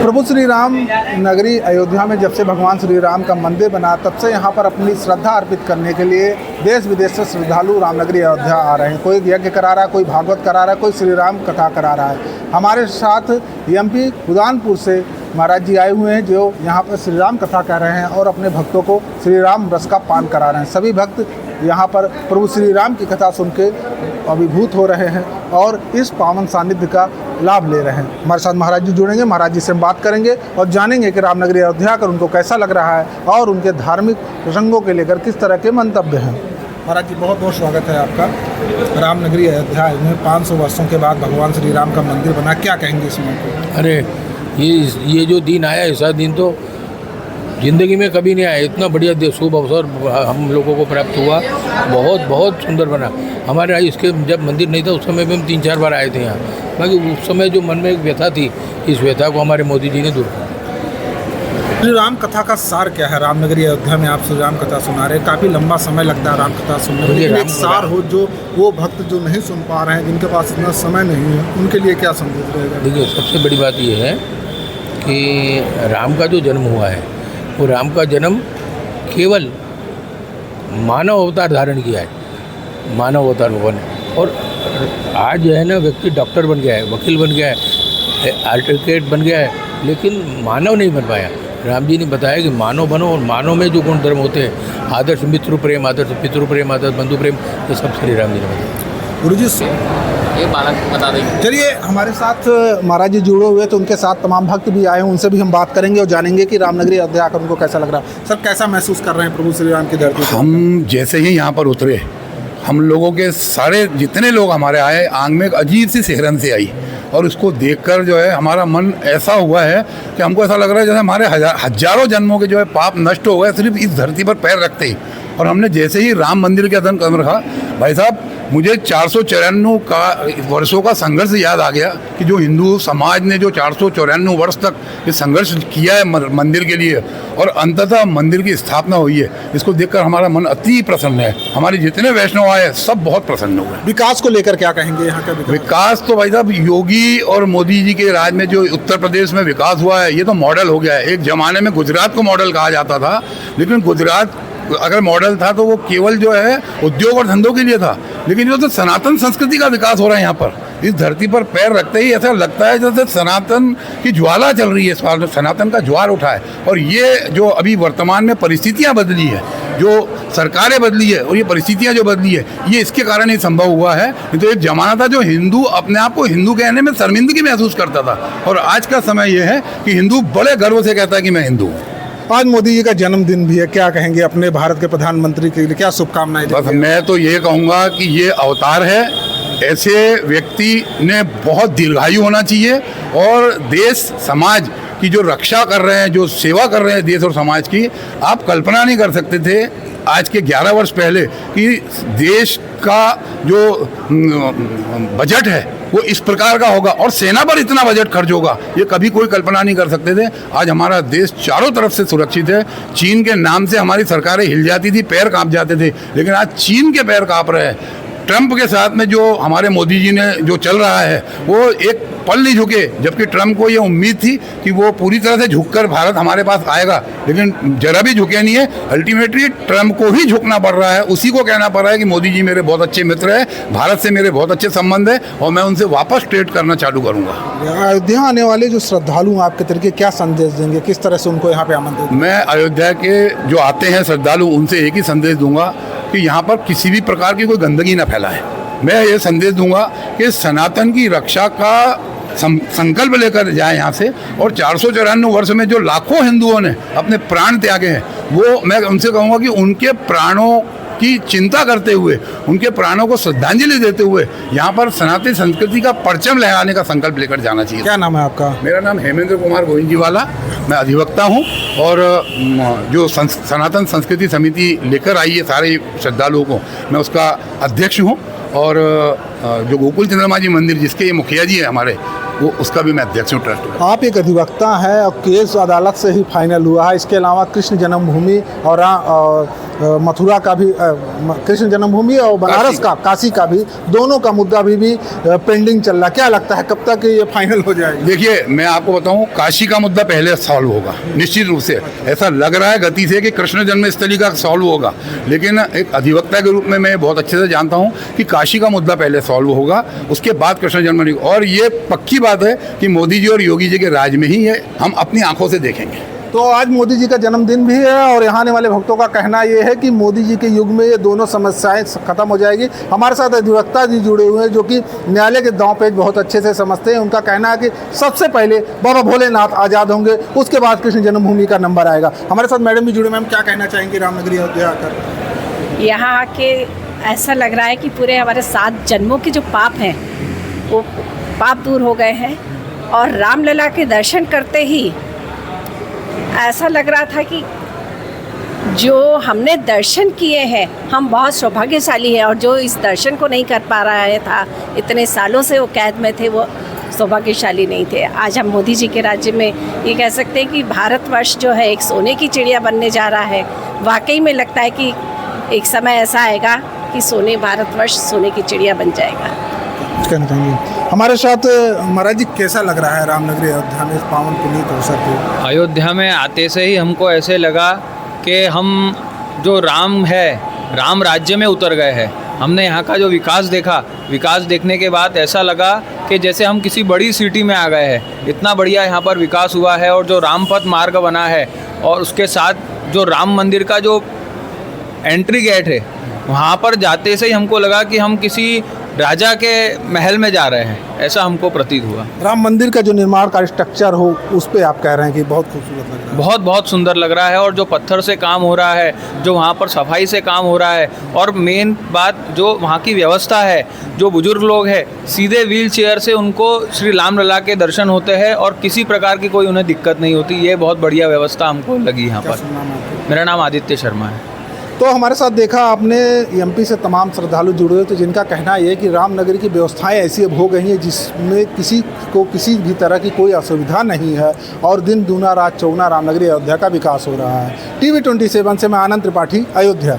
प्रभु श्री राम नगरी अयोध्या में जब से भगवान श्री राम का मंदिर बना तब से यहाँ पर अपनी श्रद्धा अर्पित करने के लिए देश विदेश से श्रद्धालु रामनगरी अयोध्या आ रहे हैं। कोई यज्ञ करा रहा है, कोई भागवत करा रहा है, कोई श्री राम कथा करा रहा है। हमारे साथ एमपी उदानपुर से महाराज जी आए हुए हैं जो यहाँ पर श्री राम कथा कर रहे हैं और अपने भक्तों को श्री राम रस का पान करा रहे हैं। सभी भक्त यहाँ पर प्रभु श्री राम की कथा सुन के अभिभूत हो रहे हैं और इस पावन सानिध्य का लाभ ले रहे हैं। हमारे साथ महाराज जी जुड़ेंगे, महाराज जी से हम बात करेंगे और जानेंगे कि रामनगरी अयोध्या कर उनको कैसा लग रहा है और उनके धार्मिक प्रसंगों के लेकर किस तरह के मंतव्य हैं। महाराज जी बहुत बहुत स्वागत है आपका। रामनगरी अयोध्या में 500 वर्षों के बाद भगवान श्री राम का मंदिर बना, क्या कहेंगे इस मौके? अरे ये जो दिन आया ऐसा दिन तो ज़िंदगी में कभी नहीं आया। इतना बढ़िया शुभ अवसर हम लोगों को प्राप्त हुआ। बहुत बहुत सुंदर बना। हमारे यहाँ इसके जब मंदिर नहीं था उस समय भी हम 3-4 बार आए थे यहाँ। बाकी उस समय जो मन में एक व्यथा थी, इस व्यथा को हमारे मोदी जी ने दूर किया। श्री राम कथा का सार क्या है? रामनगरी अयोध्या में आप श्री राम कथा सुना रहे हैं, काफ़ी लंबा समय लगता है राम कथा सुनने में, लेकिन एक सार हो जो वो भक्त जो नहीं सुन पा रहे हैं, जिनके पास इतना समय नहीं है, उनके लिए क्या संदेश रहेगा? देखिए, सबसे बड़ी बात ये है कि राम का जो जन्म हुआ है वो राम का जन्म केवल मानव अवतार धारण किया है, मानव अवतार भगवान है। और आज जो है ना व्यक्ति डॉक्टर बन गया है, वकील बन गया है, एडवोकेट बन गया है, लेकिन मानव नहीं बन पाया। राम जी ने बताया कि मानव बनो और मानव में जो गुण धर्म होते हैं, आदर्श मित्र प्रेम, आदर्श पितृ प्रेम, आदर्श बंधु प्रेम, ये सब श्री राम जी ने बताया। गुरु जी ये बालक बता देंगे। चलिए, हमारे साथ महाराज जी जुड़े हुए तो उनके साथ तमाम भक्त भी आए हैं, उनसे भी हम बात करेंगे और जानेंगे कि रामनगरी अयोध्या आकर उनको कैसा लग रहा है। सर, कैसा महसूस कर रहे हैं प्रभु श्री राम की धरती पर? हम जैसे ही यहाँ पर उतरे, हम लोगों के सारे जितने लोग हमारे आए, आंख में एक अजीब सी सिहरन से आई और उसको देखकर जो है हमारा मन ऐसा हुआ है कि हमको ऐसा लग रहा है जैसे हमारे हजारों जन्मों के जो है पाप नष्ट हो गए सिर्फ इस धरती पर पैर रखते ही। और हमने जैसे ही राम मंदिर के अदन कदम रखा, भाई साहब मुझे 494 वर्षों का संघर्ष याद आ गया कि जो हिंदू समाज ने जो 494 वर्ष तक ये संघर्ष किया है मंदिर के लिए और अंततः मंदिर की स्थापना हुई है, इसको देखकर हमारा मन अति प्रसन्न है। हमारे जितने वैष्णव आए सब बहुत प्रसन्न हुए। विकास को लेकर क्या कहेंगे यहाँ का? विकास तो भाई साहब योगी और मोदी जी के राज में जो उत्तर प्रदेश में विकास हुआ है ये तो मॉडल हो गया है। एक ज़माने में गुजरात को मॉडल कहा जाता था, लेकिन गुजरात अगर मॉडल था तो वो केवल जो है उद्योग और धंधों के लिए था, लेकिन जो तो सनातन संस्कृति का विकास हो रहा है यहाँ पर। इस धरती पर पैर रखते ही ऐसा लगता है जैसे सनातन की ज्वाला चल रही है, सनातन का ज्वार उठा है। और ये जो अभी वर्तमान में परिस्थितियाँ बदली है, जो सरकारें बदली है और ये परिस्थितियाँ जो बदली है, ये इसके कारण ही संभव हुआ है। तो एक ज़माना था जो हिंदू अपने आप को हिंदू कहने में शर्मिंदगी महसूस करता था, और आज का समय ये है कि हिंदू बड़े गर्व से कहता है कि मैं हिंदू हूँ। आज मोदी जी का जन्मदिन भी है, क्या कहेंगे अपने भारत के प्रधानमंत्री के लिए? क्या शुभकामनाएं? बस मैं तो ये कहूँगा कि ये अवतार है, ऐसे व्यक्ति ने बहुत दीर्घायु होना चाहिए और देश समाज की जो रक्षा कर रहे हैं, जो सेवा कर रहे हैं देश और समाज की, आप कल्पना नहीं कर सकते थे आज के 11 वर्ष पहले कि देश का जो बजट है वो इस प्रकार का होगा और सेना पर इतना बजट खर्च होगा, ये कभी कोई कल्पना नहीं कर सकते थे। आज हमारा देश चारों तरफ से सुरक्षित है। चीन के नाम से हमारी सरकारें हिल जाती थी, पैर कांप जाते थे, लेकिन आज चीन के पैर कांप रहे हैं। ट्रंप के साथ में जो हमारे मोदी जी ने जो चल रहा है वो एक पल नहीं झुके, जबकि ट्रंप को ये उम्मीद थी कि वो पूरी तरह से झुककर भारत हमारे पास आएगा, लेकिन जरा भी झुके नहीं है। अल्टीमेटली ट्रंप को ही झुकना पड़ रहा है, उसी को कहना पड़ रहा है कि मोदी जी मेरे बहुत अच्छे मित्र हैं, भारत से मेरे बहुत अच्छे संबंध है और मैं उनसे वापस ट्रेड करना चालू करूँगा। अयोध्या आने वाले जो श्रद्धालु आपके तरीके क्या संदेश देंगे, किस तरह से उनको यहाँ पे आमंत्रित? मैं अयोध्या के जो आते हैं श्रद्धालु उनसे एक ही संदेश दूंगा कि यहाँ पर किसी भी प्रकार की कोई गंदगी न फैलाए। मैं ये संदेश दूंगा कि सनातन की रक्षा का संकल्प लेकर जाए यहाँ से, और 494 वर्ष में जो लाखों हिंदुओं ने अपने प्राण त्यागे हैं, वो मैं उनसे कहूँगा कि उनके प्राणों की चिंता करते हुए, उनके प्राणों को श्रद्धांजलि देते हुए यहाँ पर सनातन संस्कृति का परचम लहराने का संकल्प लेकर जाना चाहिए। क्या नाम है आपका? मेरा नाम हेमेंद्र कुमार गोविंदजीवाला, मैं अधिवक्ता हूँ और जो सनातन संस्कृति समिति लेकर आई है सारे श्रद्धालुओं को, मैं उसका अध्यक्ष हूँ। और जो गोकुल चंद्रमा जी मंदिर जिसके ये मुखिया जी है हमारे, वो उसका भी मैं अध्यक्ष हूँ ट्रस्ट का। आप एक अधिवक्ता हैं और केस अदालत से ही फाइनल हुआ है। इसके अलावा कृष्ण जन्मभूमि और मथुरा का भी कृष्ण जन्मभूमि और बनारस का, काशी का भी, दोनों का मुद्दा भी पेंडिंग चल रहा है। क्या लगता है कब तक ये फाइनल हो जाएगा? देखिए, मैं आपको बताऊं, काशी का मुद्दा पहले सॉल्व होगा निश्चित रूप से। ऐसा लग रहा है गति से कि कृष्ण जन्मस्थली का सॉल्व होगा, लेकिन एक अधिवक्ता के रूप में मैं बहुत अच्छे से जानता हूं कि काशी का मुद्दा पहले सॉल्व होगा, उसके बाद कृष्ण जन्मभूमि। और ये पक्की बात है कि मोदी जी और योगी जी के राज में ही है, हम अपनी आंखों से देखेंगे। तो आज मोदी जी का जन्मदिन भी है और यहाँ आने वाले भक्तों का कहना ये है कि मोदी जी के युग में ये दोनों समस्याएं खत्म हो जाएगी। हमारे साथ अधिवक्ता जी जुड़े हुए हैं जो कि न्यायालय के दांव पेच बहुत अच्छे से समझते हैं। उनका कहना है कि सबसे पहले बाबा भोलेनाथ आज़ाद होंगे, उसके बाद कृष्ण जन्मभूमि का नंबर आएगा। हमारे साथ मैडम भी जुड़े। मैम, क्या कहना चाहेंगी रामनगरी अयोध्या आकर? यहाँ आके ऐसा लग रहा है कि पूरे हमारे 7 जन्मों के जो पाप हैं वो पाप दूर हो गए हैं, और रामलला के दर्शन करते ही ऐसा लग रहा था कि जो हमने दर्शन किए हैं हम बहुत सौभाग्यशाली हैं, और जो इस दर्शन को नहीं कर पा रहा था, इतने सालों से वो कैद में थे, वो सौभाग्यशाली नहीं थे। आज हम मोदी जी के राज्य में ये कह सकते हैं कि भारतवर्ष जो है एक सोने की चिड़िया बनने जा रहा है। वाकई में लगता है कि एक समय ऐसा आएगा कि भारतवर्ष सोने की चिड़िया बन जाएगा। कहना चाहेंगे हमारे साथ महाराज जी, कैसा लग रहा है रामनगरी अयोध्या में इस पावन पुनीत अवसर पे? अयोध्या में आते से ही हमको ऐसे लगा कि हम जो राम है, राम राज्य में उतर गए हैं। हमने यहाँ का जो विकास देखा, विकास देखने के बाद ऐसा लगा कि जैसे हम किसी बड़ी सिटी में आ गए हैं। इतना बढ़िया यहाँ पर विकास हुआ है, और जो रामपथ मार्ग बना है, और उसके साथ जो राम मंदिर का जो एंट्री गेट है, वहाँ पर जाते से ही हमको लगा कि हम किसी राजा के महल में जा रहे हैं, ऐसा हमको प्रतीत हुआ। राम मंदिर का जो निर्माण का स्ट्रक्चर हो, उस पे आप कह रहे हैं कि बहुत खूबसूरत लग रहा है। बहुत बहुत सुंदर लग रहा है, और जो पत्थर से काम हो रहा है, जो वहाँ पर सफाई से काम हो रहा है, और मेन बात जो वहाँ की व्यवस्था है, जो बुजुर्ग लोग हैं सीधे व्हील चेयर से उनको श्री रामलला के दर्शन होते हैं, और किसी प्रकार की कोई उन्हें दिक्कत नहीं होती। ये बहुत बढ़िया व्यवस्था हमको लगी यहाँ पर। मेरा नाम आदित्य शर्मा है। तो हमारे साथ देखा आपने एमपी से तमाम श्रद्धालु जुड़े हुए, तो जिनका कहना ये है कि रामनगरी की व्यवस्थाएं ऐसी अब हो गई हैं जिसमें किसी को किसी भी तरह की कोई असुविधा नहीं है, और दिन दूना रात चौगुना रामनगरी अयोध्या का विकास हो रहा है। TV 27 से मैं आनंद त्रिपाठी, अयोध्या।